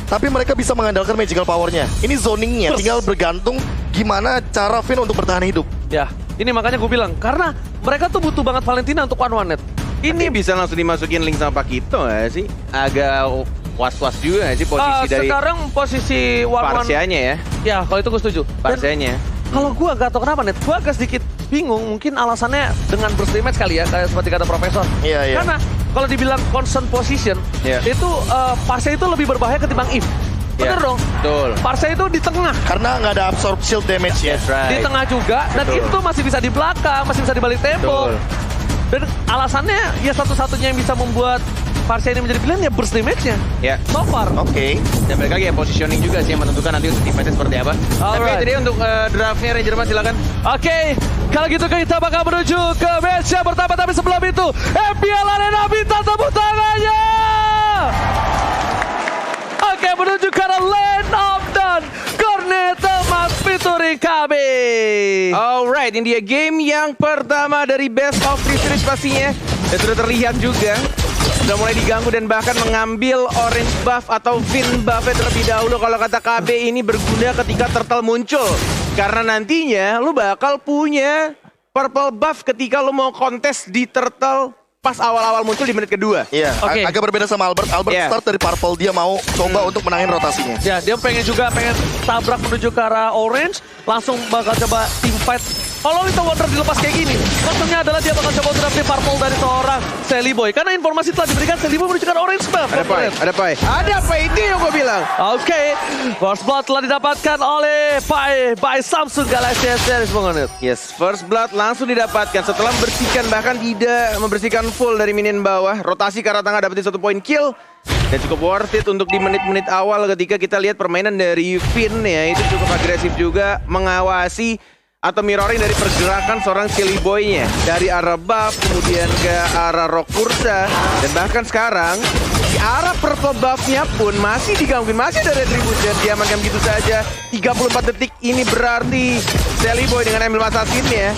Tapi mereka bisa mengandalkan magical powernya. Ini zoningnya, tinggal bergantung gimana cara Finn untuk bertahan hidup. Ya, ini makanya gue bilang, karena mereka tuh butuh banget Valentina untuk one-one net. Ini bisa langsung dimasukin Link sama Pakito nggak sih? Agak was-was juga nggak sih posisi dari Sekarang posisi one-one. Parsianya ya? Ya, kalau itu gue setuju. Dan Parsianya. kalau gue agak tau kenapa net, gue agak sedikit bingung. Mungkin alasannya dengan burst damage kali ya, kayak seperti kata Profesor. Iya. Karena kalau dibilang constant position, Iya. itu Parse itu lebih berbahaya ketimbang Eve. Bener Iya, dong? betul. Parse itu di tengah. Karena nggak ada absorb shield damage ya. That's right. Di tengah juga, dan Betul. Eve tuh masih bisa di belakang, masih bisa di balik tembok. Betul. Dan alasannya ya satu-satunya yang bisa membuat Parse ini menjadi pilihan ya burst damage-nya. Ya. So far. Oke. Dan mereka lagi ya positioning juga sih yang menentukan nanti untuk timnya seperti apa. Tapi Alright. itu dia untuk draftnya Ranger Mas silakan. Oke, kalau gitu kita bakal menuju ke match yang pertama. Tapi sebelum itu, MPL Arena minta tepuk tangannya. Oke, menuju ke arah Land of Dawn. Corneta Mas featuring kami. Alright, ini dia game yang pertama dari Best of Three Series pastinya. Dan sudah terlihat juga sudah mulai diganggu dan bahkan mengambil orange buff atau Finn buff terlebih dahulu. Kalau kata KB ini berguna ketika turtle muncul. Karena nantinya lu bakal punya purple buff ketika lu mau kontes di turtle pas awal-awal muncul di menit kedua. Iya, Oke. agak berbeda sama Albert. Albert Iya. start dari purple, dia mau coba untuk menangin rotasinya. Ya, dia pengen tabrak menuju ke arah orange. Langsung bakal coba team fight. Kalau Little Wonder dilepas kayak gini, maksudnya adalah dia bakal coba untuk dapetin purple dari seorang Sally Boy. Karena informasi telah diberikan, Sally Boy menuju ke arah orange buff. Ada Pai itu yang gue bilang. Oke, First Blood telah didapatkan oleh Pai by Samsung Galaxy S-Series, Bang Onit. Yes, First Blood langsung didapatkan setelah membersihkan, bahkan tidak membersihkan full dari minion bawah. Rotasi ke arah tengah dapetin 1 point kill. Dan cukup worth it untuk di menit-menit awal ketika kita lihat permainan dari Finn ya. Itu cukup agresif juga mengawasi atau mirroring dari pergerakan seorang Silly Boy-nya. Dari arah buff, kemudian ke arah Rock Ursa. Dan bahkan sekarang, di arah purple buff-nya pun masih digangguin. Masih ada retribution, diamankan gitu saja. 34 detik ini berarti Silly Boy dengan ambil assassin-nya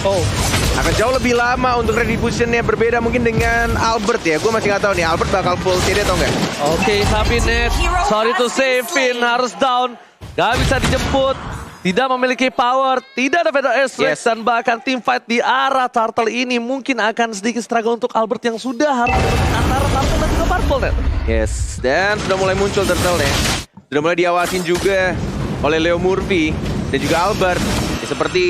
akan jauh lebih lama untuk retribution-nya. Berbeda mungkin dengan Albert ya. Gue masih nggak tahu nih, Albert bakal full CD atau enggak. Oke, tapi net, sorry to say, Finn harus down. Gak bisa dijemput. Tidak memiliki power, tidak ada Feather Airstrike, Yes. dan bahkan team fight di arah Turtle ini mungkin akan sedikit struggle untuk Albert yang sudah harus antara Turtle dan juga Purple, net. Yes, dan sudah mulai muncul turtle-nya. Sudah mulai diawasin juga oleh Leo Murphy dan juga Albert. Ya, seperti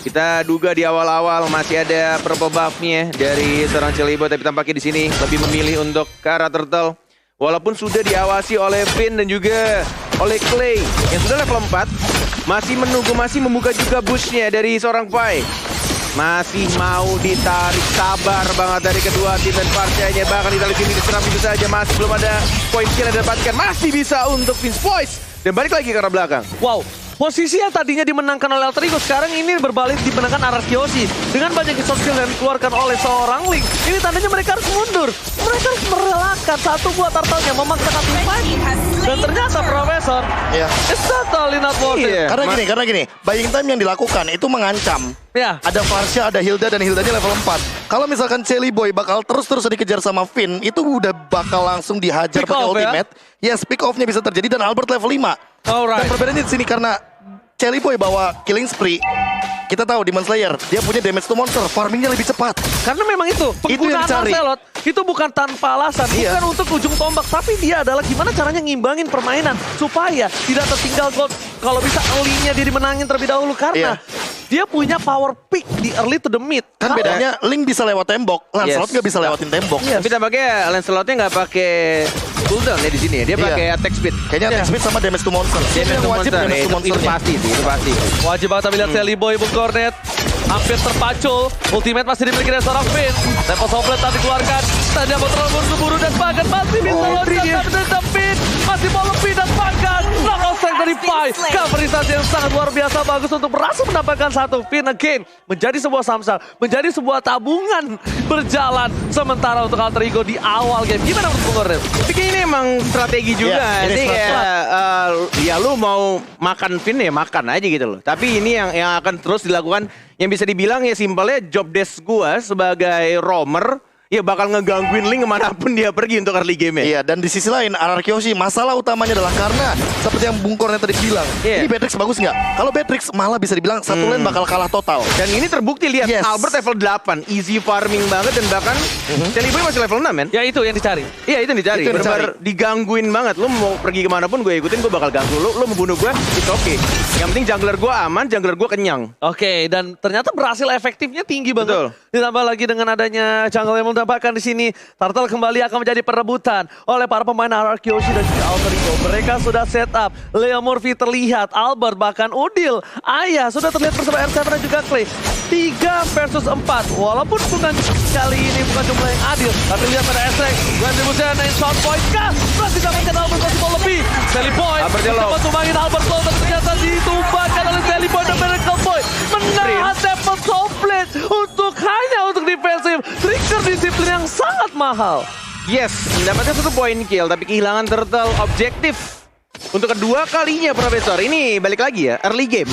kita duga di awal-awal masih ada purple buff-nya dari seorang Celibo, tapi tampaknya di sini lebih memilih untuk ke arah turtle. Walaupun sudah diawasi oleh Finn dan juga oleh Clay yang sudah level 4, masih menunggu, masih membuka juga bush-nya dari seorang Pai. Masih mau ditarik, sabar banget dari kedua tim dan Parsianya. Bahkan ditarik ini diserang itu saja, masih belum ada poin kill yang didapatkan. Masih bisa untuk Vince Voice dan balik lagi ke arah belakang. Wow, posisi yang tadinya dimenangkan oleh Alter Ego sekarang ini berbalik dimenangkan Arceus dengan banyak resource skill yang dikeluarkan oleh seorang Link. Ini tandanya mereka harus mundur. Mereka harus merelakan satu buah turtle-nya, memaksakan tim fight. Dan ternyata Profesor, Iya. it's totally not worth it. Iya. Karena gini, buying time yang dilakukan itu mengancam. Ya, Ada Varsha, ada Hilda, dan Hildanya level 4. Kalau misalkan Shelly Boy bakal terus-terus dikejar sama Finn, itu udah bakal langsung dihajar Pick pakai off, ya? ultimate. Yes, pick off-nya bisa terjadi, dan Albert level 5. alright. Dan perbedaannya di sini karena Shelly Boy bawa killing spree. Kita tahu Demon Slayer, dia punya damage to monster, farmingnya lebih cepat. Karena memang itu, yang penggunaan dicari. Lancelot itu bukan tanpa alasan, Iya. bukan untuk ujung tombak, tapi dia adalah gimana caranya ngimbangin permainan supaya tidak tertinggal gold. Kalau bisa early-nya dia dimenangin terlebih dahulu karena dia punya power pick di early to the mid. Kan Kalau- bedanya Link bisa lewat tembok, Lancelot Yes. nggak bisa lewatin tembok. Yes. Tapi tampaknya Lancelot-nya nggak pakai cooldown ya di sini ya. Dia Iya. pakai attack speed. Kayaknya attack speed sama damage to monster. Damage Yang to wajib monster. damage to Itu monsternya. pasti sih, itu pasti. Wajib banget lihat Sally Boy, Bung Cornet. Hampir terpacul. Ultimate masih dimiliki dari seorang Finn. Tempo Soplet tadi dikeluarkan. Tanya mau terlalu buru-buru dan bahkan masih bisa loncat dan Finn. Masih mau lebih dan bahkan knockout strike dari Pai. Coverisasi yang sangat luar biasa bagus untuk berhasil mendapatkan satu Finn again. Menjadi sebuah samsal. Menjadi sebuah tabungan berjalan. Sementara untuk Alter Ego di awal game. Gimana menurut Bung Cornet? Tapi ini emang strategi juga. Iya, ini Jadi strategi. kayak ya lu mau makan Finn ya makan aja gitu loh. Tapi ini yang akan terus dilakukan, yang bisa dibilang ya simpelnya job desk gua sebagai roamer ya bakal ngegangguin Link kemanapun dia pergi untuk early game ya. Iya, dan di sisi lain RRQ Yoshi masalah utamanya adalah karena seperti yang Bung Kornet tadi bilang, Iya. ini Beatrix bagus nggak? Kalau Beatrix malah bisa dibilang satu lane bakal kalah total. Dan ini terbukti, lihat Yes. Albert level 8, easy farming banget dan bahkan Shelly Boy masih level 6 men. Ya itu yang dicari. Iya itu yang dicari, Itu yang benar-benar digangguin banget. Lu mau pergi kemanapun gue ikutin, gue bakal ganggu lu. Lu mau bunuh gue, it's okay. Yang penting jungler gue aman, jungler gue kenyang. Oke, dan ternyata berhasil efektifnya tinggi banget. Betul. Ditambah lagi dengan adanya jungle yang mendapatkan di sini, Turtle kembali akan menjadi perebutan oleh para pemain RRQ Yoshi dan juga Alter Ego. Mereka sudah set up, Leo Murphy terlihat, Albert bahkan Udil, Ayah sudah terlihat bersama R7 dan juga Clay. 3 versus 4, walaupun bukan kali ini bukan jumlah yang adil, tapi lihat pada Esrek, Gwen Dibusen dan short point kah? Masih dapatkan Albert masih mau lebih. Sally Boy Albert dia low. dapat tumbangin Albert low, dan ternyata ditumbangkan oleh Sally Boy dan Miracle Boy. Menahan dapat komplit hanya untuk defensif. Trigger disiplin yang sangat mahal. Yes, mendapatkan 1 poin kill, tapi kehilangan Turtle objektif. Untuk kedua kalinya Profesor, ini balik lagi ya, early game.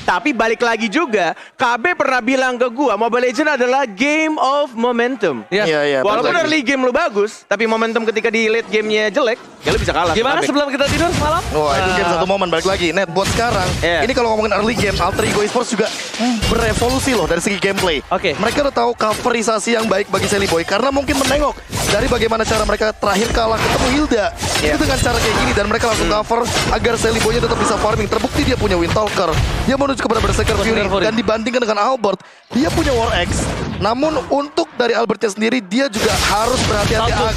Tapi balik lagi juga, KB pernah bilang ke gua, Mobile Legends adalah game of momentum. Ya. Iya, Walaupun balik lagi. early game lu bagus, tapi momentum ketika di late gamenya jelek, ya lu bisa kalah. Gimana KB. sebelum kita tidur semalam? Wah, itu game satu momen balik lagi. Net buat sekarang. Iya. Ini kalau ngomongin early game, Alter Ego Esports juga berevolusi loh dari segi gameplay. Oke. Mereka udah tahu coverisasi yang baik bagi Sally Boy karena mungkin menengok dari bagaimana cara mereka terakhir kalah ketemu Hilda. Iya. Itu dengan cara kayak gini dan mereka langsung cover agar Sally Boy-nya tetap bisa farming. Terbukti dia punya Windtalker. Dia menuju kepada Berserker Fury Fury. dan dibandingkan dengan Albert, dia punya War Axe. Namun untuk dari Albertnya sendiri dia juga harus berhati-hati Tough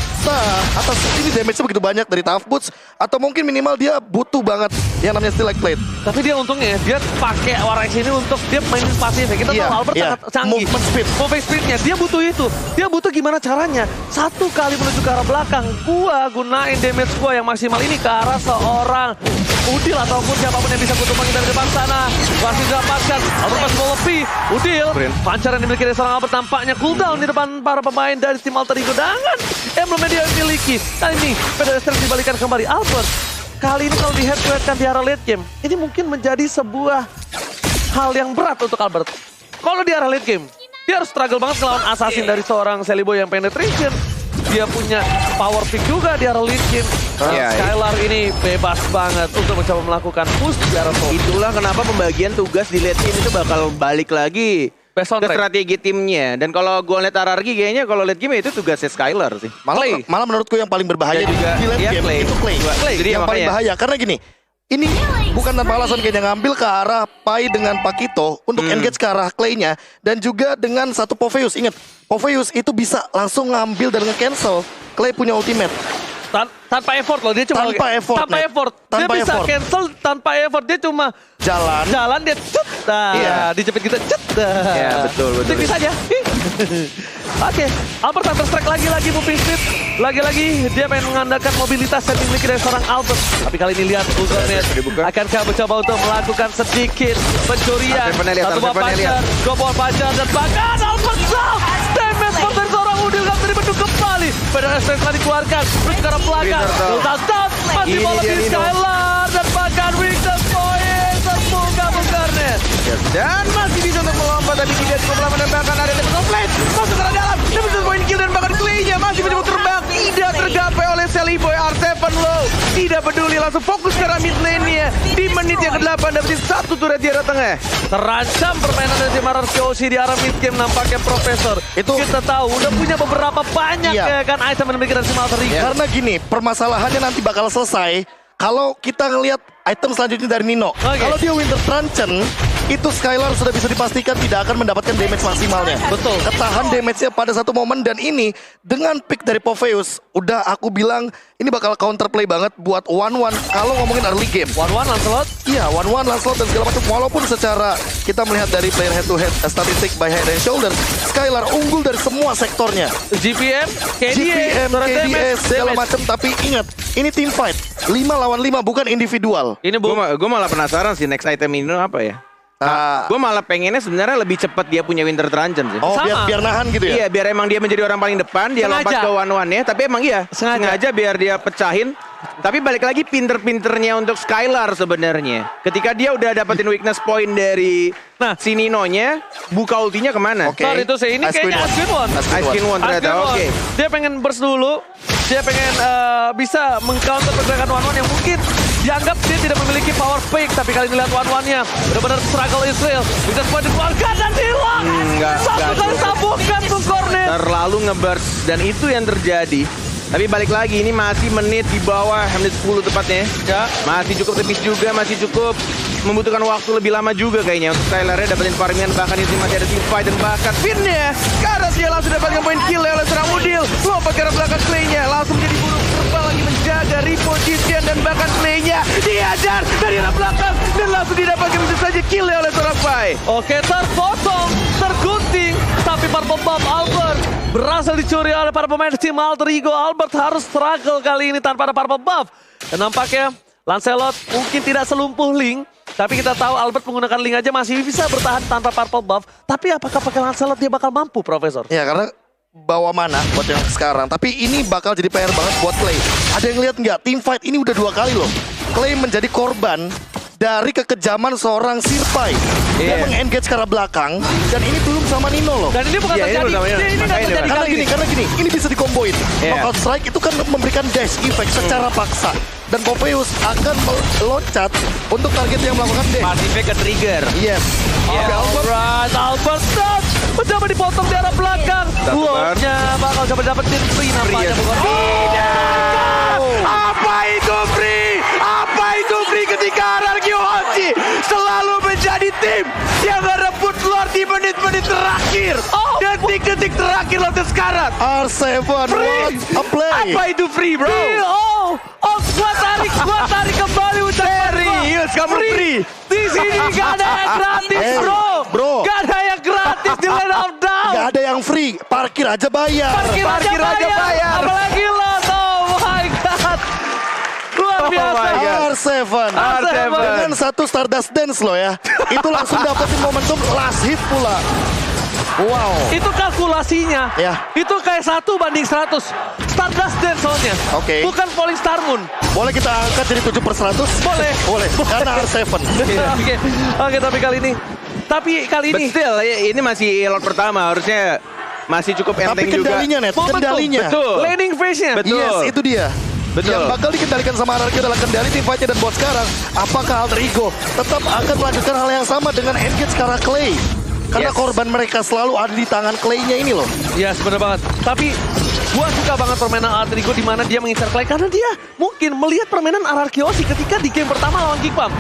atas ini damage-nya begitu banyak dari Tough Boots atau mungkin minimal dia butuh banget yang namanya Steel Like Plate. Tapi dia untungnya dia pakai War Axe ini untuk dia mainin pasif. Kita Iya, tahu Albert iya. sangat canggih. Movement speed. Movement speednya dia butuh itu. Dia butuh gimana caranya? 1 kali menuju ke arah belakang, gua gunain damage gua yang maksimal ini ke arah seorang Udil ataupun siapapun yang bisa kutumbangin dari depan sana. Masih didapatkan. Albert masih mau lebih. Udil, pancar yang dimiliki dari seorang Albert tampaknya cooldown di depan para pemain dari tim Alter Ego. Dengan emblem yang dia miliki. Kali ini pedestrian dibalikan kembali Albert. Kali ini kalau di head to head kan di arah late game, ini mungkin menjadi sebuah hal yang berat untuk Albert. Kalau di arah late game, dia harus struggle banget melawan assassin dari seorang Sally Boy yang penetration. Dia punya power pick juga di arah late game. Iya, Skylar ini bebas banget untuk mencoba melakukan push di arah top. Itulah kenapa pembagian tugas di late game itu bakal balik lagi Best on ke track. strategi timnya. Dan kalau gue lihat RRQ kayaknya kalau late game itu tugasnya Skylar sih. Malah menurutku yang paling berbahaya Dan juga di late dia game Clay. itu Clay. Clay, jadi yang paling makanya. bahaya karena gini. Ini bukan tanpa alasan kayaknya ngambil ke arah Pai dengan Pakito untuk engage ke arah Clay-nya dan juga dengan satu Poveus. Ingat, Poveus itu bisa langsung ngambil dan nge-cancel Clay punya ultimate. Tanpa effort loh, dia cuma Tanpa effort, Tanpa Net. effort. Dia Tanpa bisa effort. cancel tanpa effort. Dia cuma Jalan. dia cut. Nah, Iya. dijepit kita cut. Nah. Iya, betul. Tipis saja. Oke, Albert Counter Strike lagi-lagi moving speed. Lagi-lagi dia pengen mengandalkan mobilitas yang dimiliki dari seorang Albert. Tapi kali ini lihat Google-Net dibuka. akankah mencoba untuk melakukan sedikit pencurian. Arsepannya lihat, Satu buah Arsepannya lihat. pacar, 2 buah pacar, dan bahkan Albert Sal. Damage spot dari seorang Udil kan tadi bendung kembali. Pada STS telah dikeluarkan. Terus ke arah belakang. Turtle. Ultra down. Masih Ini mau dia, lebih Nino. Skylar. Dan bahkan weakness point. Terbuka Google-Net. Dan masih bisa untuk melompat tapi tidak cukup lama dan bahkan ada Tempest of Blade masuk ke arah dalam. Dapat poin kill dan bahkan Clay-nya masih mencoba terbang. Tidak tergapai oleh Sally Boy. R7 low. Tidak peduli langsung fokus ke arah mid lane-nya. Di menit yang ke-8 dapetin 1 turret di arah tengah. Terancam permainan dari tim RRQ Yoshi di arah mid game nampaknya Profesor. Itu- kita tahu udah punya beberapa banyak Iya. ya kan item yang dimiliki dari tim Alter Ego. Karena gini, permasalahannya nanti bakal selesai kalau kita ngelihat item selanjutnya dari Nino. Oke. Kalau dia Winter Truncheon, itu Skylar sudah bisa dipastikan tidak akan mendapatkan damage maksimalnya. Betul. Ketahan damage-nya pada satu momen dan ini dengan pick dari Poveus, udah aku bilang ini bakal counterplay banget buat 1-1 kalau ngomongin early game. 1-1 Lancelot. Iya, 1-1 Lancelot dan segala macam. Walaupun secara kita melihat dari player head to head statistik by head and shoulder, Skylar unggul dari semua sektornya. GPM, KDA, GPM, turret KDS, damage, segala damage. macam. Tapi ingat, ini team fight. 5 lawan 5 bukan individual. Ini Bu. Gue malah penasaran sih next item ini apa ya. Gue malah pengennya sebenarnya lebih cepat dia punya Winter Truncheon sih. Oh, Sama. biar nahan gitu ya? Iya, biar emang dia menjadi orang paling depan, dia Sengaja. lompat ke one-one-nya. Tapi emang iya, sengaja biar dia pecahin. Tapi balik lagi pinter-pinternya untuk Skylar sebenarnya. Ketika dia udah dapetin weakness point dari si Ninonya, buka ultinya kemana? Oke. Sorry itu sih, ini Ice Queen kayaknya One. Ice Queen One. Ice Queen One ternyata, Ice Queen oke. One. Dia pengen burst dulu. Dia pengen bisa mengcounter pergerakan one-one yang mungkin dianggap dia tidak memiliki power fake. Tapi kali ini lihat one-one-nya. Benar-benar struggle Israel. Bisa point dikeluarkan dan hilang. Satu kali tabukan tuh Cornet. Terlalu ngeburst dan itu yang terjadi. Tapi balik lagi, ini masih menit di bawah, menit 10 tepatnya. Ya. Masih cukup tipis juga, masih cukup membutuhkan waktu lebih lama juga kayaknya untuk Skylar-nya dapetin farmingan, bahkan di sini masih ada team fight dan bahkan pinnya karena dia langsung dapatkan poin kill oleh serang Udil. Lompat ke arah belakang Clay-nya, langsung jadi burung terbang lagi menjaga reposition dan bahkan Clay-nya diajar dari arah belakang dan langsung didapatkan bisa saja kill oleh seorang Pai. Oke, terpotong, tergunting. Tapi Purple Buff Albert berhasil dicuri oleh para pemain tim Alter Ego. Albert harus struggle kali ini tanpa ada Purple Buff. Dan nampaknya Lancelot mungkin tidak selumpuh Link. Tapi kita tahu Albert menggunakan Link aja masih bisa bertahan tanpa Purple Buff. Tapi apakah pakai Lancelot dia bakal mampu, Profesor? Ya karena bawa mana buat yang sekarang. Tapi ini bakal jadi PR banget buat Clay. Ada yang lihat nggak? Team fight ini udah 2 kali loh. Clay menjadi korban dari kekejaman seorang Sirpai. Dia meng-engage ke arah belakang. Dan ini belum sama Nino loh. Dan ini bukan Iya, ini terjadi. bersama Nino. Ini nggak Makanya terjadi kali ini. Karena gini, ini bisa dikomboin. Iya. Knockout strike itu kan memberikan dash effect secara paksa. Dan Popeyus akan meloncat untuk target yang melakukan dash. Pasifnya ke trigger. Yes. Oke, Albert. Alright, Albert touch. Mencoba dipotong di arah belakang. Wallnya bakal coba dapetin free nampaknya. Apa itu free? Apa itu free ketika Arargio Hoshi selalu menjadi tim yang ngerebut Lord di menit-menit terakhir. Detik-detik terakhir Lord sekarat. R7, what a play. Apa itu free, bro? Gua tarik kembali ucapan Serius, kamu free? Di sini gak ada yang gratis, Hey, bro. Gak ada yang gratis di Land of Down. Gak ada yang free, parkir aja bayar. Parkir aja bayar. Apalagi Lot, oh my god. Luar biasa. my God. R7 dengan satu Stardust Dance loh ya. Itu langsung dapetin momentum last hit pula. Wow. Itu kalkulasinya. Ya. Itu kayak 1 banding 100. Stardust Dance soalnya. Oke. Bukan Falling Star Moon. Boleh kita angkat jadi 7/100? Boleh. Boleh. Karena R7. Oke, tapi kali ini. But still, ini masih lot pertama, harusnya masih cukup Tapi enteng juga. kendalinya, Net. Kendalinya. Betul. Landing phase-nya. Betul. Yes, itu dia. Betul. Yang bakal dikendalikan sama Anarchy adalah kendali tim fight-nya dan buat sekarang. Apakah Alter Ego tetap akan melakukan hal yang sama dengan engage ke arah Clay? Karena Yes. korban mereka selalu ada di tangan Clay-nya ini loh. Yes, bener banget. Tapi gua suka banget permainan Alter Ego di mana dia mengincar Clay karena dia mungkin melihat permainan Ararkio ketika di game pertama lawan Geekbomb.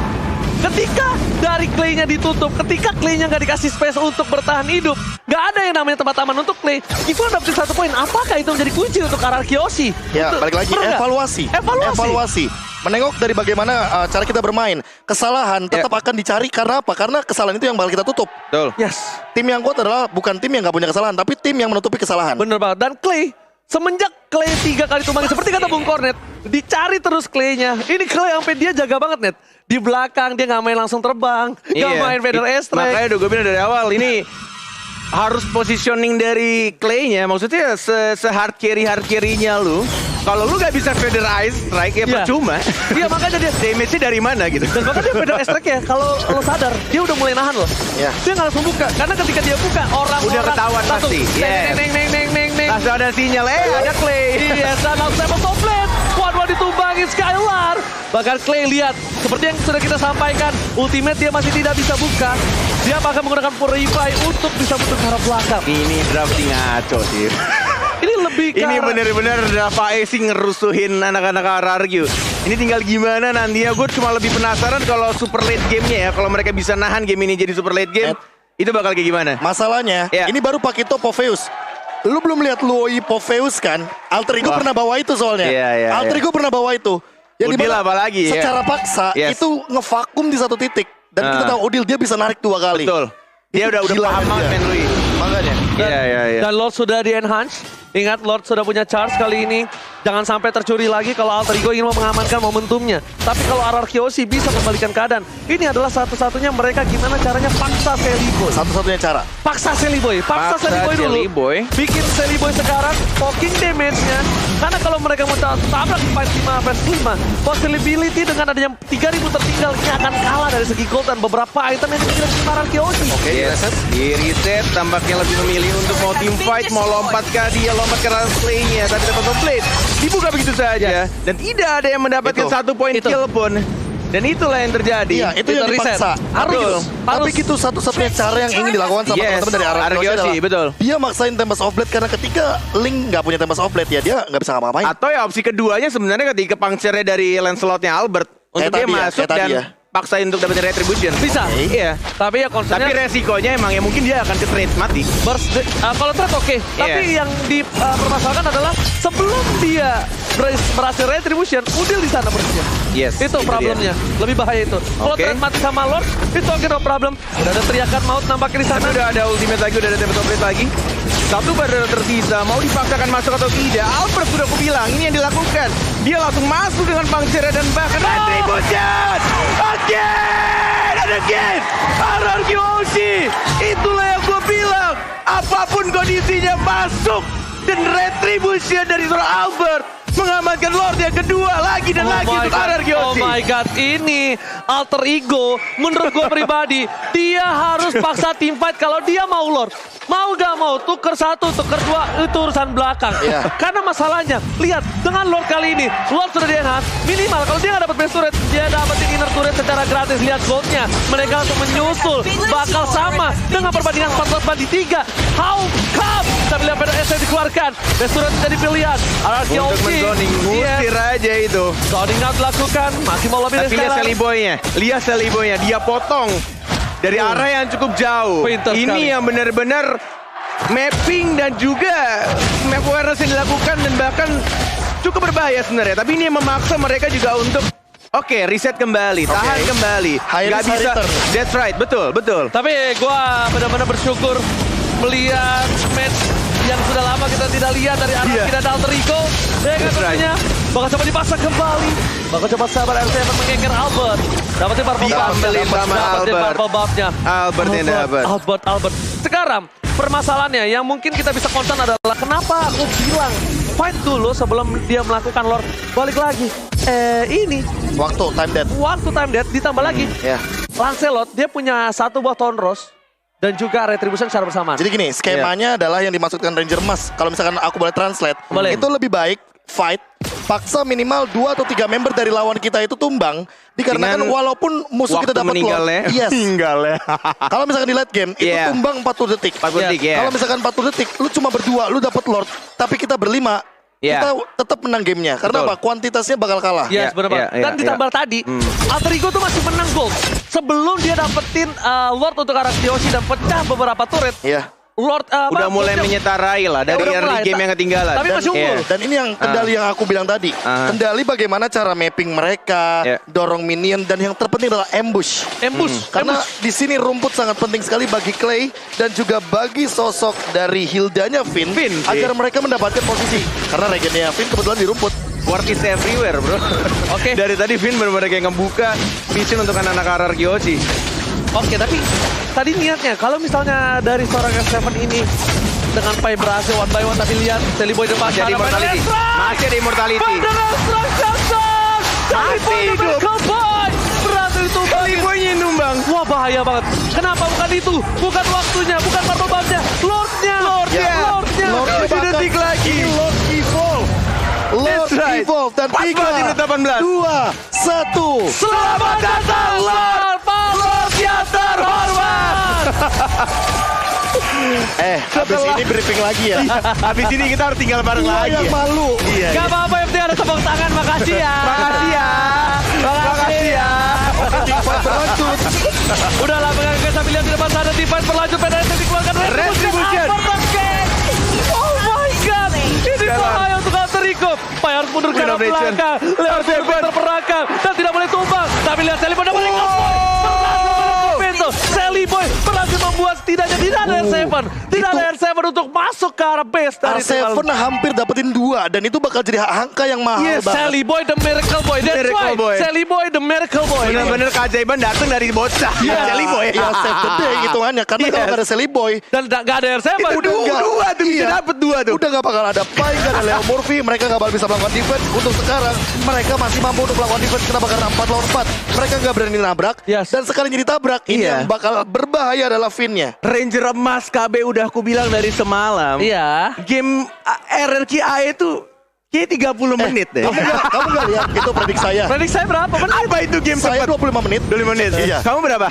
Ketika dari Clay-nya ditutup, ketika Clay-nya nggak dikasih space untuk bertahan hidup, nggak ada yang namanya tempat aman untuk Clay. Geekbomb dapetin 1 poin. Apakah itu menjadi kunci untuk Ararkio? Ya, balik lagi evaluasi. Evaluasi. Menengok dari bagaimana cara kita bermain. Kesalahan tetap akan dicari karena apa? Karena kesalahan itu yang bakal kita tutup. Betul. Yes, Tim yang kuat adalah bukan tim yang nggak punya kesalahan, tapi tim yang menutupi kesalahan. bener banget. Dan Clay, semenjak Clay 3 kali tumbang, seperti kata Bung Cornet, dicari terus Clay-nya. Ini Clay sampai dia jaga banget, Net. Di belakang dia nggak main langsung terbang, nggak main Vader Airstrike. Makanya udah gue bilang dari awal, ini harus positioning dari Clay-nya. Maksudnya se-hard carry-nya lu. Kalau lu gak bisa Vader Airstrike ya percuma. Iya, makanya dia damage-nya dari mana gitu. dan bahkan dia Vader Airstrike ya, kalau lo sadar, dia udah mulai nahan loh. Ya. Dia nggak langsung buka, karena ketika dia buka, orang-orang Udah ketahuan langsung pasti. Yes. neng. Langsung ada sinyal, ada Clay. Iya, dan langsung Apple Soplet. Waduh, ditumbangin Skylar. Bahkan Clay lihat, seperti yang sudah kita sampaikan, ultimate dia masih tidak bisa buka. Dia akan menggunakan Purify untuk bisa butuh ke arah belakang. Ini drafting ngaco sih. Ini lebih ke Ini arah- bener-bener Rafa sih ngerusuhin anak-anak Arargyu. Ini tinggal gimana nantinya. Gue cuma lebih penasaran kalau super late game-nya ya. Kalau mereka bisa nahan game ini jadi super late game, itu bakal kayak gimana? Masalahnya, Ya. ini baru Pakito Popeyus. Lu belum lihat Luoi Popeyus kan? Alter Ego Wah. pernah bawa itu soalnya. Iya, Alter Ego pernah bawa itu. Yang Udil dimana apalagi, ya. secara paksa Yes. itu ngevakum di satu titik. Dan kita tahu Udil dia bisa narik 2 kali. Betul. Dia Itu udah gila paham banget dia. men Lui. Makanya. Iya. Dan Lord sudah di-enhance. Ingat Lord sudah punya charge kali ini. Jangan sampai tercuri lagi kalau Alter Ego ingin mengamankan momentumnya. Tapi kalau RRQC bisa membalikan keadaan. Ini adalah satu-satunya mereka gimana caranya paksa Celiboy. Satu-satunya cara. Paksa Celiboy. Paksa Celiboy dulu. Celiboy. Bikin Celiboy sekarang poking damage-nya. Karena kalau mereka mau tabrak fight 5 vs 5, possibility dengan adanya 3000 tertinggal ini akan kalah dari segi gold dan beberapa item yang dimiliki oleh RRQC. Oke, Yes, di reset tampaknya lebih memilih untuk mau team fight, mau lompat ke dia, lompat ke range play-nya, tapi dapat blade dibuka begitu saja dan tidak ada yang mendapatkan Itu. 1 poin Itu. kill pun. Dan itulah yang terjadi. Iya, itu yang reset. dipaksa. Harus. Tapi itu satu-satunya cara yang ingin dilakukan sama Yes, teman-teman dari RRQC RRQC, adalah betul. dia maksain Tempest of Blade karena ketika Link nggak punya Tempest of Blade ya dia nggak bisa ngapa-ngapain. Atau ya opsi keduanya sebenarnya ketika puncture dari Lancelot-nya Albert untuk dia tadi ya, masuk kayak tadi dan ya. paksain untuk dapetin retribution. Bisa. Iya. Tapi ya Tapi konsepnya resikonya emang ya mungkin dia akan ke trade mati. kalau trade oke. Tapi yang dipermasalahkan adalah sebelum dia berhasil retribution, Udil di sana persis. Yes, Itu itu problemnya. Lebih bahaya itu. Kalau Oke. trade mati sama Lord, itu oke no problem. Udah ada teriakan maut nampaknya di sana. Tapi udah ada ultimate lagi, udah ada Tempest of Blade lagi. Satu badan tersisa, mau dipaksakan masuk atau tidak? Albert sudah aku bilang, ini yang dilakukan. Dia langsung masuk dengan puncture dan bahkan retribution! Again and again! RRQC! Itulah yang gue bilang! Apapun kondisinya masuk! Dan retribution dari seorang Albert mengamankan Lord yang kedua lagi dan lagi untuk RRQC. Oh my god, ini Alter Ego menurut gue pribadi, dia harus paksa team fight kalau dia mau Lord. Mau gak mau, tuker 1, tuker 2, itu urusan belakang. Iya. Karena masalahnya, lihat, dengan Lord kali ini, Lord sudah di-enhance, minimal kalau dia gak dapat base turret, dia dapetin inner turret secara gratis. Lihat goldnya, mereka untuk menyusul, bakal sama dengan perbandingan 14 banding 3. How come? Kita lihat PDS yang dikeluarkan, base turret jadi pilihan. Untuk RRQC, menzoning, ngusir aja itu. zoning out dilakukan, masih mau lebih dari Tapi lihat sekarang. Celiboy-nya, lihat Celiboy-nya, dia potong dari arah yang cukup jauh. Pintar Ini sekali. yang benar-benar mapping dan juga map awareness yang dilakukan dan bahkan cukup berbahaya sebenarnya. Tapi ini yang memaksa mereka juga untuk reset kembali, tahan kembali. High Nggak risk, high bisa. return. That's right, betul. Tapi gua benar-benar bersyukur melihat match yang sudah lama kita tidak lihat dari arah Iya. kita ada Alter Ego. Ya kan That's right. tentunya bakal coba dipasang kembali. Bakal coba sabar RC akan mengeker Albert. Dapetin purple Diambilin sama Dapetin Albert. purple buff-nya. Albert yang dapat. Albert. Sekarang permasalahannya yang mungkin kita bisa concern adalah kenapa aku bilang fight dulu sebelum dia melakukan Lord. Balik lagi. Ini Waktu time death. waktu time death ditambah lagi. Ya. Lancelot dia punya 1 buah Thorn Rose dan juga retribution secara bersamaan. Jadi gini, skemanya adalah yang dimaksudkan Ranger Emas. Kalau misalkan aku boleh translate, Boleh. itu lebih baik fight paksa minimal 2 atau 3 member dari lawan kita itu tumbang dikarenakan Dengan walaupun musuh kita waktu dapat meninggalnya. Lord. Yes. Meninggalnya. Kalau misalkan di late game itu Yeah. tumbang 40 detik. 40 detik, ya. Kalau misalkan 40 detik lu cuma berdua, lu dapat Lord, tapi kita berlima, Yeah. kita tetap menang gamenya. Karena Betul. apa? Kuantitasnya bakal kalah. Yes, Ya, benar ya, banget. Dan ya, ditambah tadi, Alter Ego tuh masih menang gold. Sebelum dia dapetin Lord untuk RRQC dan pecah beberapa turret, Iya. Lord Udah mulai menyetarai lah dari udah early mulai. game yang ketinggalan. Tapi masih unggul. Iya. Dan ini yang kendali yang aku bilang tadi. Kendali bagaimana cara mapping mereka, Yeah. dorong minion, dan yang terpenting adalah ambush. Ambush. Karena di sini rumput sangat penting sekali bagi Clay dan juga bagi sosok dari Hildanya Finn, Finn, sih. agar mereka mendapatkan posisi. Karena regennya Finn kebetulan di rumput. Ward is everywhere, bro. Oke. Dari tadi Finn benar-benar kayak ngebuka vision untuk anak-anak RRQC. Oke, tapi tadi niatnya kalau misalnya dari seorang S7 ini dengan Pai berhasil one by one, tapi lihat Celiboy depan Masih ada immortality. Masih ada immortality. Masih hidup. Berhasil itu Celiboy-nya numbang. Wah, bahaya banget. Kenapa bukan itu? Bukan waktunya, bukan purple buff-nya. Lordnya. Lordnya. Lordnya. Lordnya 7 detik lagi. Ini Lord Evolve. Lord That's right. Evolve dan Pas banget di menit 18. 2, 1. Selamat datang Lord Palovia terhormat. Habis ini briefing lagi ya. Habis ini kita harus tinggal bareng Gua lagi. yang malu. Iya. Gak apa-apa, yang penting ada tepuk tangan. Makasih ya. Makasih ya. Makasih ya. Timpan berlanjut. Udah lah, menganggap sambil lihat di depan sana. Defense berlanjut, PDS yang dikeluarkan. Retribution. Oh my god. Ini bahaya untuk Alter Ego. Pai harus mundur ke arah Renovation. belakang. Lihat terperangkap. Dan tidak boleh tumbang. Tapi lihat Celiboy dapat pintu. Celiboy berhasil membuat setidaknya Tidak ada R7. Tidak ada R7 untuk masuk ke arah base dari tim R7 Alba. hampir dapetin 2 dan itu bakal jadi angka yang mahal Yes, banget. Sally Boy the Miracle Boy. That's Miracle right. Boy. Sally Boy the Miracle Boy. Bener-bener keajaiban datang dari bocah. Jelly Boy. Iya, save the day hitungannya. Karena kalau Yes. nggak ada Sally Boy, Dan gak ada R7. Dua tuh bisa dapet 2 tuh. udah nggak bakal ada Pai, nggak ada Leo Murphy, mereka nggak bakal bisa melakukan defense. Untuk sekarang, mereka masih mampu untuk melakukan defense. Kenapa? Karena 4 lawan 4. Mereka nggak berani nabrak. Yes. Dan sekalinya ditabrak, ini Iya. yang bakal berbahaya adalah Finn-nya. Ranger emas KB udah aku bilang dari semalam. Iya. Game RRQ AE tuh kayak 30 menit deh. Kamu nggak lihat itu predik saya. Predik saya berapa menit? Apa itu game Saya sempat 25 menit. 25 menit? Iya. Kamu berapa?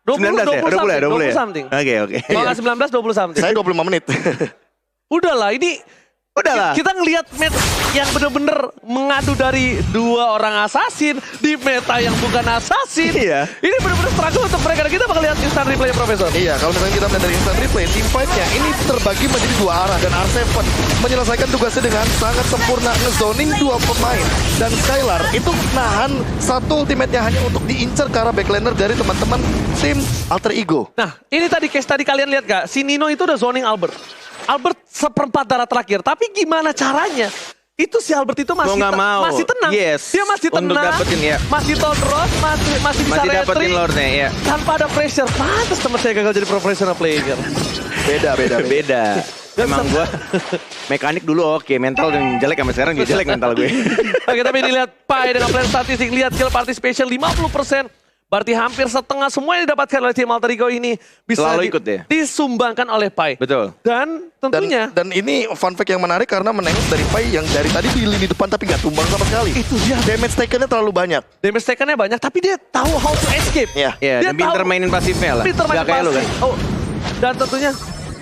20, 19 ya? 20 20 something. Oke. Kalau nggak 19, 20 something. Saya 25 menit. Udahlah, ini Udahlah. kita ngelihat match yang bener-bener mengadu dari 2 orang assassin di meta yang bukan assassin. Iya. Ini bener-bener struggle untuk mereka. Dan kita bakal lihat instant replay Profesor. Iya, kalau misalnya kita melihat dari instant replay, team fight-nya ini terbagi menjadi 2 arah dan R7 menyelesaikan tugasnya dengan sangat sempurna ngezoning 2 pemain dan Skylar itu nahan satu ultimate-nya hanya untuk diincar ke arah backlaner dari teman-teman tim Alter Ego. Nah, ini tadi case tadi kalian lihat gak? Si Nino itu udah zoning Albert. Albert seperempat darah terakhir. Tapi gimana caranya? Itu si Albert itu masih, Mau nggak mau. masih tenang. Yes. Dia masih Untuk tenang. dapetin, ya. Masih tonrod, masih bisa Masih dapetin retry. Lordnya ya. Tanpa ada pressure. Pantes teman saya gagal jadi professional player. Beda. Beda. Emang gua mekanik dulu oke, mental yang jelek sampai sekarang juga jelek mental gue. Oke, tapi dilihat Pai dengan plan statistik. Lihat kill participation 50%. Berarti hampir setengah semua yang didapatkan oleh tim Alter Ego ini bisa Selalu ikut ya? disumbangkan oleh Pai. Betul. Dan tentunya Dan ini fun fact yang menarik karena menengok dari Pai yang dari tadi di lini depan tapi nggak tumbang sama sekali. itu dia. Damage taken-nya terlalu banyak. Damage taken-nya banyak, tapi dia tahu how to escape. Iya. Ya, Dia dan pinter tahu. mainin pasifnya lah. Pinter main Nggak kayak lu kan. pasti. Oh, dan tentunya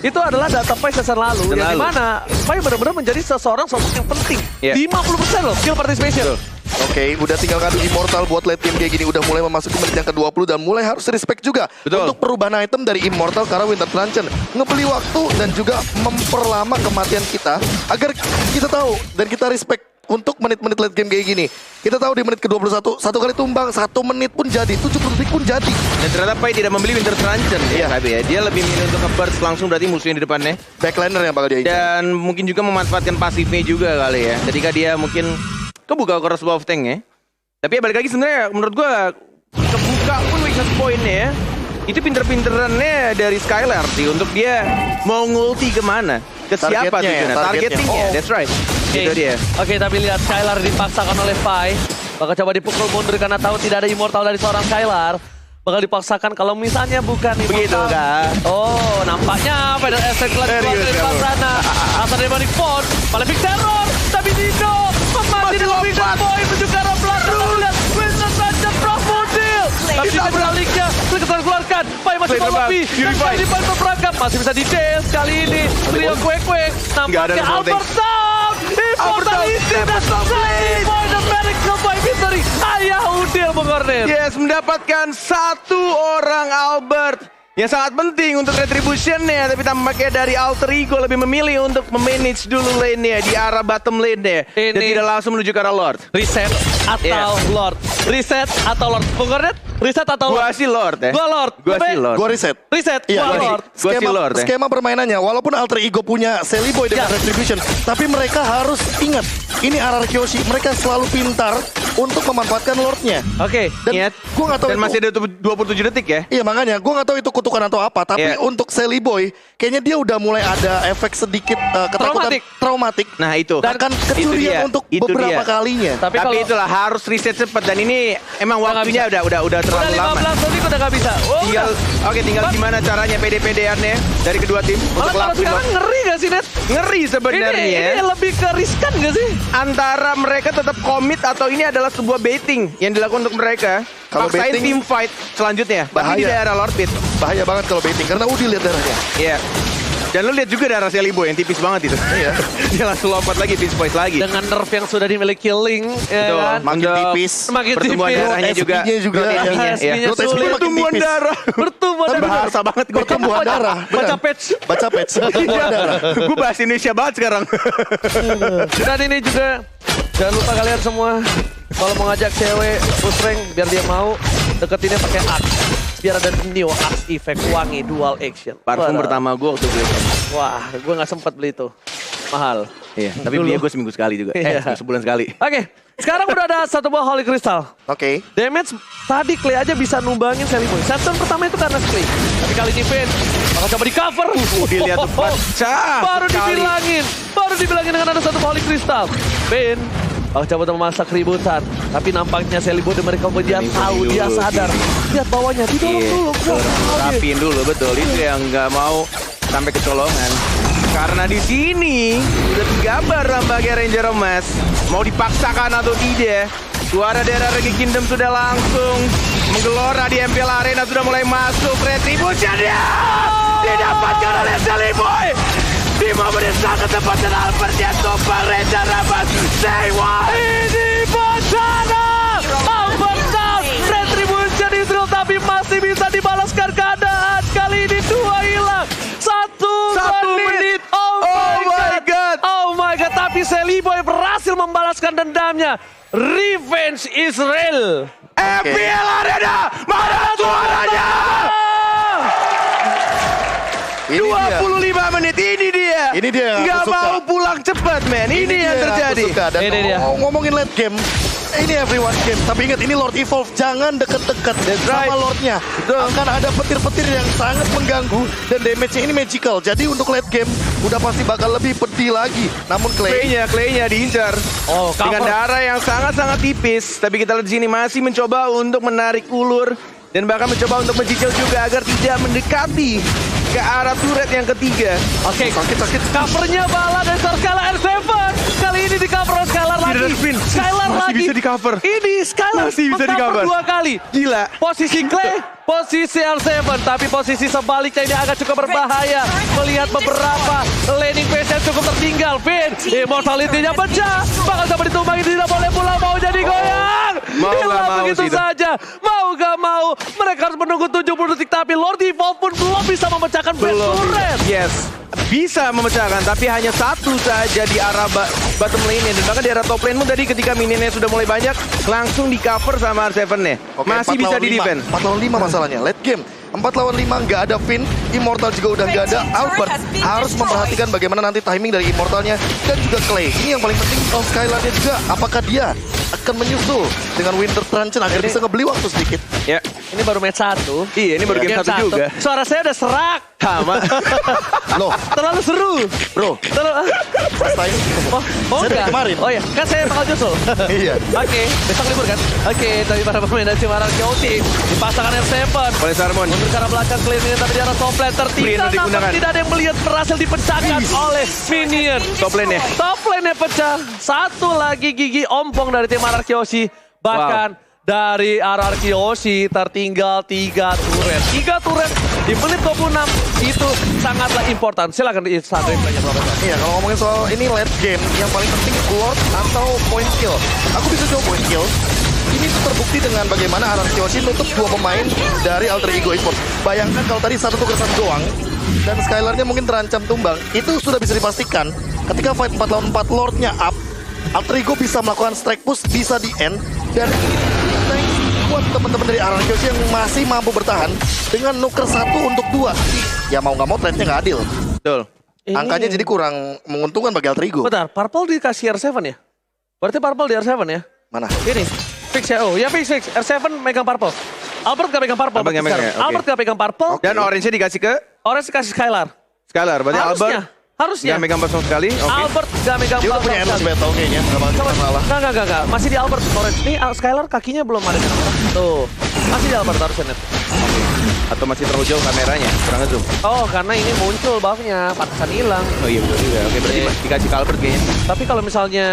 itu adalah data Pai season lalu. Season Yang lalu. dimana Pai benar-benar menjadi seseorang sosok yang penting. Iya. 50% loh kill participation. Oke, udah tinggal ngadu Immortal buat late game kayak gini. Udah mulai memasuki menit yang ke-20 dan mulai harus respect juga. Betul. Untuk perubahan item dari Immortal karena Winter Truncheon. Ngebeli waktu dan juga memperlama kematian kita. Agar kita tahu dan kita respect untuk menit-menit late game kayak gini. Kita tahu di menit ke-21, 1 kali tumbang, 1 menit pun jadi, 70 detik pun jadi. Dan ternyata Pai tidak membeli Winter Truncheon ya, KB ya. Dia lebih milih untuk nge-burst langsung berarti musuhnya di depannya. Backliner yang bakal dia incar. Dan mungkin juga memanfaatkan pasifnya juga kali ya. Ketika dia mungkin kebuka crossbow of tank ya. Tapi ya balik lagi sebenarnya menurut gua kebuka pun weakness point-nya ya. Itu pinter-pinterannya dari Skylar sih untuk dia mau ngulti kemana. Ke siapa Targetnya ya, tujuannya? targetnya. Targetingnya, Oh. that's right. Itu dia. Oke, tapi lihat Skylar dipaksakan oleh Pai. Bakal coba dipukul mundur karena tahu tidak ada immortal dari seorang Skylar. Bakal dipaksakan kalau misalnya bukan immortal. Begitu kan? Oh, nampaknya Final Estate keluar Serius dari kamu. sana. Asal dari Manic Ford, malah big terror. Tapi Dino memati dengan big boy menuju ke arah belakang. Lihat Winston Truncheon Profodil. Tapi Ditabrak. sebaliknya, Selketan keluarkan. Pai masih Play mau terbang. lebih. Dan Unify. kali Pai berperangkap. Masih bisa detail kali ini. Trio kue-kue. Nggak ada Nampaknya normal Albert down. Immortality dan Slay Boy the Miracle Boy Victory. Ayah Udil Bung Kornet. Yes, mendapatkan 1 orang Albert yang sangat penting untuk retribution-nya, tapi tampaknya dari Alter Ego lebih memilih untuk memanage dulu lane-nya di arah bottom lane-nya dan Ini- tidak langsung menuju ke arah Lord. Reset atau Yeah. Lord? Reset atau Lord? Bung Kornet? Reset atau Gua Lord? sih Lord ya. Gua Lord. Gua Lebih- sih Lord. Gua reset. Reset. Iya, Gua gini, Lord. Gua sih Lord ya. skema permainannya, walaupun Alter Ego punya Sally Boy dengan Ya. Retribution, tapi mereka harus ingat, ini RR Kyoshi, mereka selalu pintar untuk memanfaatkan Lordnya. Oke. Dan Ingat. gua nggak tahu Dan itu, masih ada 27 detik ya. iya makanya, gua nggak tahu itu kutukan atau apa, tapi Iya. untuk Sally Boy, kayaknya dia udah mulai ada efek sedikit ketakutan traumatik. Nah itu. Dan akan kecurian dia. untuk Itu beberapa dia. kalinya. Tapi Tapi kalau itulah harus reset cepat dan ini emang Udah nggak waktunya udah udah terlalu lama. 15 detik udah nggak bisa. Oh, Tinggal udah. tinggal gimana caranya PD-PD-annya dari kedua tim Malah untuk kalau lakuin sekarang ngeri gak sih, Net? ngeri sebenarnya. Ini lebih ke riskan gak sih? Antara mereka tetap komit atau ini adalah sebuah baiting yang dilakukan untuk mereka. Kalau Paksain baiting, team fight selanjutnya. Tapi di bahaya. daerah Lord Pit. Bahaya banget kalau baiting, karena Udi lihat darahnya. Iya. Dan lu lihat juga darah Sally Boy yang tipis banget itu. Iya. Dia langsung lompat lagi, Beast Boys lagi. Dengan nerf yang sudah dimiliki Link, ya Betul. kan? Makin Untuk tipis. Makin pertumbuhan tipis. darahnya juga. SP-nya juga, Protein ya. SP-nya, SP-nya iya. Growth SP sulit. makin Pertumbuhan tipis. darah. Bertumbuhan Tapi darah. Bahasa banget gue. Pertumbuhan darah. Baca benar. patch. Baca patch. Pertumbuhan darah. Gue bahas Indonesia banget sekarang. Dan ini juga, jangan lupa kalian semua, kalau mau ngajak cewek push rank biar dia mau, deketinnya pakai art. biar ada Neo Axe Effect wangi dual action. Parfum Wah, pertama gue waktu beli. Wah, gue nggak sempat beli itu. Mahal. Iya, tapi beli gue seminggu sekali juga. Iya. Sebulan sekali. Oke, sekarang udah ada satu buah Holy Crystal. Oke. Damage tadi Clay aja bisa numbangin Sally Boy. Setton pertama itu karena Clay. Tapi kali ini Vayne bakal coba di cover. Dilihat tuh pecah. Baru sekali. dibilangin dengan ada satu Holy Crystal. Vayne bakal coba memasak keributan. Tapi nampaknya Sally Boy dan mereka dia tahu, dia sadar. Lihat bawahnya, didorong dulu. Rapiin dulu, betul. Itu yang nggak mau sampai kecolongan. Karena di sini udah digambar sebagai Ranger Emas. Mau dipaksakan atau tidak? Suara daerah Regi Kingdom sudah langsung menggelora di MPL Arena, sudah mulai masuk. Retribution dia didapatkan oleh Sally Boy. Di momen yang sangat tepat dan Albert yang tumpang Ranger Emas. Sewa Ini bencana! Albert down! Retribution Israel tapi masih bisa dibalaskan keadaan. Kali ini 2 hilang. Satu menit. Oh my god. Oh my god. Tapi Sally Boy berhasil membalaskan dendamnya. Revenge Israel. MPL Arena, mana suaranya? 25 menit, ini dia. Ini dia yang Nggak aku suka. mau pulang cepat, men. Ini yang terjadi. Aku suka. Dan Ini dia. ngomongin late game, ini everyone game. Tapi ingat ini Lord Evolve, jangan deket-deket right. sama Lordnya. Akan ada petir-petir yang sangat mengganggu dan damage-nya ini magical. Jadi untuk late game udah pasti bakal lebih pedih lagi. Namun Clay-nya diincar. Oh, Dengan cover. darah yang sangat-sangat tipis. Tapi kita lihat di sini masih mencoba untuk menarik ulur. Dan bahkan mencoba untuk mencicil juga agar tidak mendekati ke arah turret yang ketiga. Oke, sakit. covernya bala dari Skylar R7. Kali ini di cover Skylar lagi. ada spin. Skylar Masih lagi. bisa di-cover. Ini Skylar Masih bisa di-cover. 2 kali. Gila. Posisi Clay, posisi R7, tapi posisi sebaliknya ini agak cukup berbahaya. Melihat beberapa laning phase yang cukup tertinggal. Vayne, immortality-nya pecah. Bakal coba ditumbangin, tidak boleh pulang, mau jadi goyang. Mau nggak Hilang mau begitu sih itu. saja. Mau gak mau, mereka harus menunggu 70 detik. Tapi Lord Evolve pun belum bisa memecahkan phase turret. Yes. Bisa memecahkan, tapi hanya satu saja di arah bottom lane-nya. Dan bahkan di arah top lane pun tadi ketika minionnya sudah mulai banyak, langsung di cover sama R7-nya. Oke, Masih 4 bisa lawan di 5. defend. 4 lawan 5 masalahnya. Late game. 4 lawan 5 nggak ada Finn. Immortal juga udah nggak ada. Albert harus memperhatikan bagaimana nanti timing dari Immortalnya. Dan juga Clay. Ini yang paling penting. Skylarnya juga. Apakah dia akan menyusul dengan Winter Truncheon agar bisa ngebeli waktu sedikit. Ya. Ini baru match 1. Iya, ini baru game 1 juga. Suara saya udah serak. Sama. Loh, Terlalu seru. bro. Terlalu... First time. Oh Saya dari enggak. kemarin. Oh ya, kan saya bakal nyusul. Iya. Oke, besok libur kan? Oke, tapi para pemain dari Cimaran County dipasangkan R7. Oleh Sarmon. Mundur ke arah belakang Clay ini tapi di arah top lane tertinggal. Minion Namun digunakan. tidak ada yang melihat berhasil dipecahkan oleh Minion. Top lane-nya. Top lane-nya pecah. Satu lagi gigi ompong dari tim Ararkyoshi. Bahkan dari Ararkyoshi tertinggal 3 turret. 3 turret di menit 26 itu sangatlah important. Silakan di Instagram banyak Profesor. Iya, kalau ngomongin soal ini late game, yang paling penting Lord atau point kill. Aku bisa coba point kill. Ini tuh terbukti dengan bagaimana Ararkyoshi nutup 2 pemain dari Alter Ego Esports. Bayangkan kalau tadi satu tugasan doang, dan Skylarnya mungkin terancam tumbang. Itu sudah bisa dipastikan ketika fight 4 lawan 4 Lordnya up, Alter Ego bisa melakukan strike push, bisa di end. Dan thanks buat teman-teman dari Ararkyoshi yang masih mampu bertahan dengan nuker 1 untuk 2. Ya mau nggak mau trade-nya nggak adil. Betul. Angkanya jadi kurang menguntungkan bagi Alter Ego. Bentar, Purple dikasih R7 ya? Berarti Purple di R7 ya? Mana? Ini, fix ya? Oh ya fix. R7 megang Purple. Albert gak pegang Purple. Albert nggak berarti megang, sekarang. oke. Albert gak pegang Purple. Dan orange-nya dikasih ke Orange dikasih Skylar. Skylar. Berarti Harusnya. Albert Harusnya. nggak megang pasang sekali. Oke. Albert gak megang Dia udah Purple. punya endless battle kayaknya. Nggak bakal kita salah. Enggak. Masih di Albert Orange. Ini Skylar kakinya belum ada. Tuh. Masih di Albert harusnya net. Atau masih terlalu jauh kameranya. Kurang ngezoom. Oh karena ini muncul buffnya. Pantesan hilang. Oh iya betul juga. Oke, berarti Iya. dikasih ke Albert kayaknya. Tapi kalau misalnya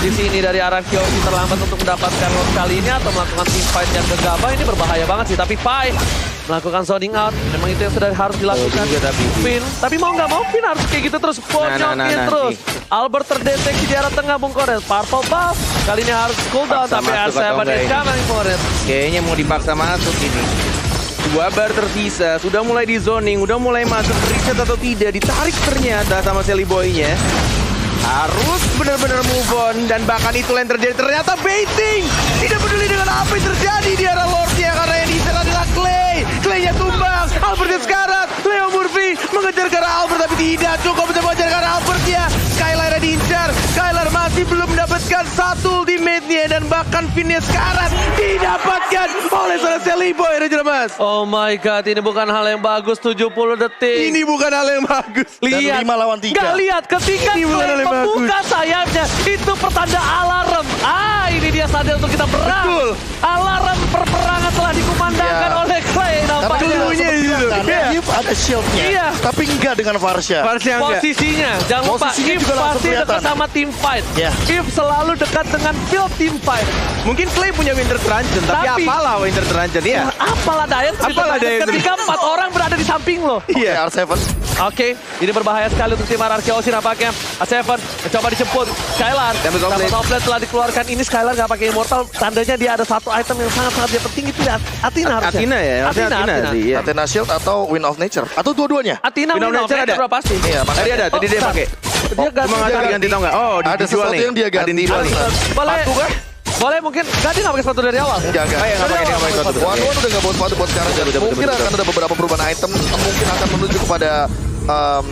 di sini dari Ararkyoshi terlambat untuk mendapatkan lot kali ini atau melakukan team fight yang gegabah, ini berbahaya banget sih. Tapi Pai melakukan zoning out, memang itu yang sudah harus dilakukan. juga tapi. Finn, tapi mau nggak mau Finn harus kayak gitu terus, bonyokin terus. Albert terdeteksi di arah tengah Bung Koret. Purple buff, kali ini harus cooldown, Paksa tapi masuk R7 atau enggak is ini? coming for it. Kayaknya mau dipaksa masuk ini. 2 bar tersisa, sudah mulai di zoning, udah mulai masuk reset atau tidak, ditarik ternyata sama Sally Boy-nya. Harus benar-benar move on, dan bahkan itu yang terjadi ternyata baiting. Tidak peduli dengan apa yang terjadi di arah Lord-nya, karena yang diserang adalah Clay. tidak cukup untuk mengejar karena Albert ya. Skylar diincar. Skylar masih belum mendapatkan satu ultimate-nya dan bahkan finish karat didapatkan oleh seorang Sally Boy, Ranger Mas. Oh my god, ini bukan hal yang bagus, 70 detik. Ini bukan hal yang bagus. Dan Lihat, 5 lawan 3. nggak lihat ketika Ini bukan Clay hal yang membuka sayapnya, itu pertanda alarm. Ini dia sadar untuk kita berang. Betul. Alarm perperangan telah dikumandangkan Iya. oleh Clay Tapi nampaknya. dia Dulunya sempat itu. bilang kan, Iya. If ada shieldnya, Iya. tapi enggak dengan Varsha. Varsha enggak. Posisinya, jangan lupa, Posisinya If juga langsung pasti dekat kelihatan. sama team fight. Ya. If selalu dekat dengan field team fight. Mungkin Clay punya Winter Truncheon, tapi Tapi- apalah Winter Truncheon ya. Apalah Dian ketika 4 orang berada di samping lo. Iya. R7. Oke, ini berbahaya sekali untuk tim RRQ Oshi nampaknya. A7 mencoba dijemput. Skylar. Tempest of Blade. Tempest of Blade telah dikeluarkan. Ini Skylar nggak pakai Immortal. Tandanya dia ada satu item yang sangat-sangat dia penting itu Athena harusnya. Athena ya, harusnya Athena sih. Iya. Athena Shield atau Wind of Nature. Atau dua-duanya. Athena Wind of Wind of Nature Nature ada? udah pasti. Iya, Tadi ada, tadi dia bentar. pakai. Dia ganti. Cuma nggak tahu diganti tau nggak? Oh, Ada dijual sesuatu nih. yang dia ganti. Ada yang dijual nih. Boleh, Sepatu kah? boleh mungkin. Ganti nggak pakai sepatu dari awal. Enggak. Oh, iya, nggak pakai, dia nggak pakai sepatu. One udah nggak bawa sepatu buat sekarang. Mungkin akan ada beberapa perubahan item. Mungkin akan menuju kepada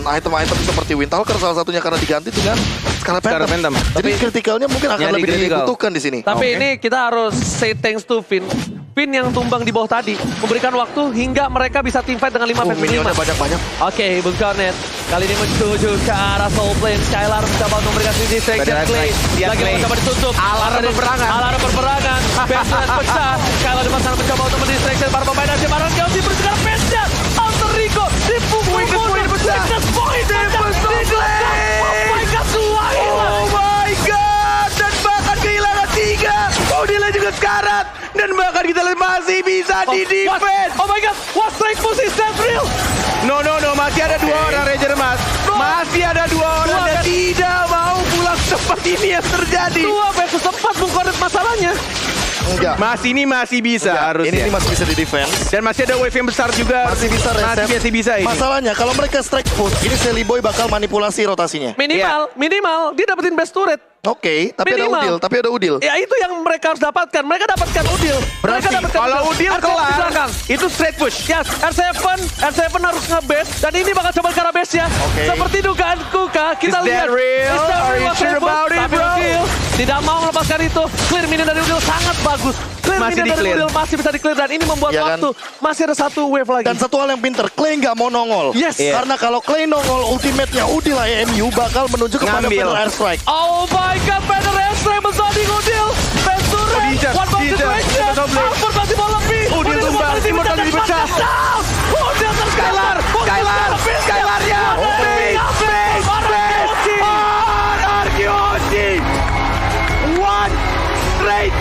item-item seperti Windtalker salah satunya karena diganti dengan Scarlet Scarlet Phantom. Phantom. Jadi kritikalnya mungkin akan Jadi lebih critical. dibutuhkan di sini. Tapi ini kita harus say thanks to Finn. Finn yang tumbang di bawah tadi memberikan waktu hingga mereka bisa team fight dengan 5 versus 5. Minionnya banyak-banyak. Oke, Bung Cornet. Kali ini menuju ke arah Soul Flame. Skylar mencoba untuk memberikan distraction. Benar, Clay dia lagi Clay. mencoba ditutup. Alarm perperangan. Alarm perperangan. Baseline pecah. Skylar di sana mencoba untuk mendistraction para pemain dan Baron Kelsey bersekarang face-nya. Alter Rico dipukul Weakest point pecah. Weakest point pecah. Oh my god, dua hilang. Oh my god, dan bahkan kehilangan 3. Odile juga sekarat. Dan bahkan kita lihat masih bisa di defense. Oh my god, what strike push is that real? No, masih ada 2 orang Ranger Mas. Masih ada 2 orang dan tidak mau pulang cepat ini yang terjadi. 2 versus 4 Bung Cornet masalahnya. Enggak. Ini masih bisa harusnya. Ini masih bisa di defense. Dan masih ada wave yang besar juga. Masih bisa reset. Masih bisa ini. Masalahnya kalau mereka strike push, ini Sally Boy bakal manipulasi rotasinya. Minimal dia dapetin best turret. Oke, tapi Minimal. ada Udil. Ya itu yang mereka harus dapatkan. Mereka dapatkan Udil. Berarti kalau Udil R7 di kelar, belakang. itu straight push. Yes, R7 harus nge-base dan ini bakal coba ke arah base-nya. Oke. Seperti dugaanku Kak, kita Is lihat. that real? Is that Are you was sure Rebel? about it, Tapi bro? Udil tidak mau melepaskan itu. Clear minion dari Udil sangat bagus. Clear Masih minion dari di-clear. Udil masih bisa di-clear dan ini membuat Ya kan? waktu. Masih ada satu wave lagi. Dan satu hal yang pinter, Clay nggak mau nongol. Yes. Iya. Karena kalau Clay nongol, ultimate-nya Udil IMU bakal menuju kepada Ngambil. Banner Airstrike. Oh my god, Banner Airstrike menzoning Udil. Venture, diincar, one ball diincar. situation. Tempest of Blade. Alford masih mau lebih. Udil tumbang, Immortal dipecah. Udil Skylar ya. RRQOC. One straight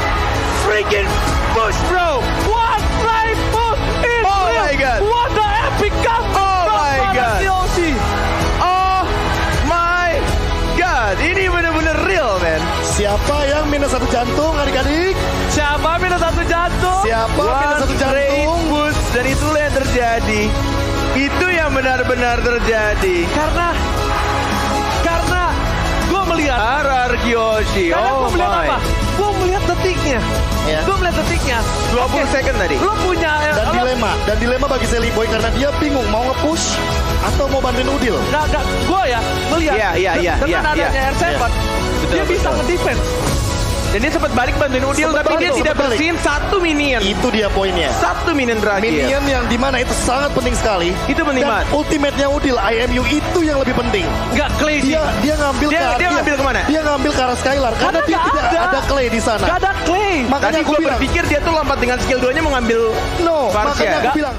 freaking push, bro. One straight push is Oh real. my God. What the epic comeback Oh from my God. RRQOC. Oh my god, ini bener-bener real, man. Siapa yang minus 1 jantung, adik-adik? Siapa minus 1 jantung? Siapa minus 1 Straight jantung? push, dan itulah yang terjadi. Itu yang benar-benar terjadi. Karena gue melihat. RRQOC, Karena oh gue melihat my. apa? Gue melihat detiknya. Ya. Gue melihat detiknya. 20 second tadi. Lo punya Dan dilema bagi Sally Boy karena dia bingung mau nge-push atau mau bantuin Udil. gue ya melihat Iya, dengan iya. adanya R7 dia Betul, bisa betul. nge-defense. Dan dia sempat balik bantuin Udil, Sempat tapi dia balik, tidak sempat balik. bersihin 1 minion. Itu dia poinnya. 1 minion terakhir. Minion yang dimana itu sangat penting sekali. Itu penting Dan banget. ultimate-nya Udil, IMU itu yang lebih penting. Nggak Clay sih. Dia ngambil Dia ngambil kemana? Dia ngambil ke arah Skylar karena Karena dia nggak tidak ada. ada Clay di sana. Gak ada Clay. Makanya Tadi aku gue bilang, berpikir dia tuh lompat dengan skill 2-nya mau ngambil no, Varsha. makanya aku Nggak. bilang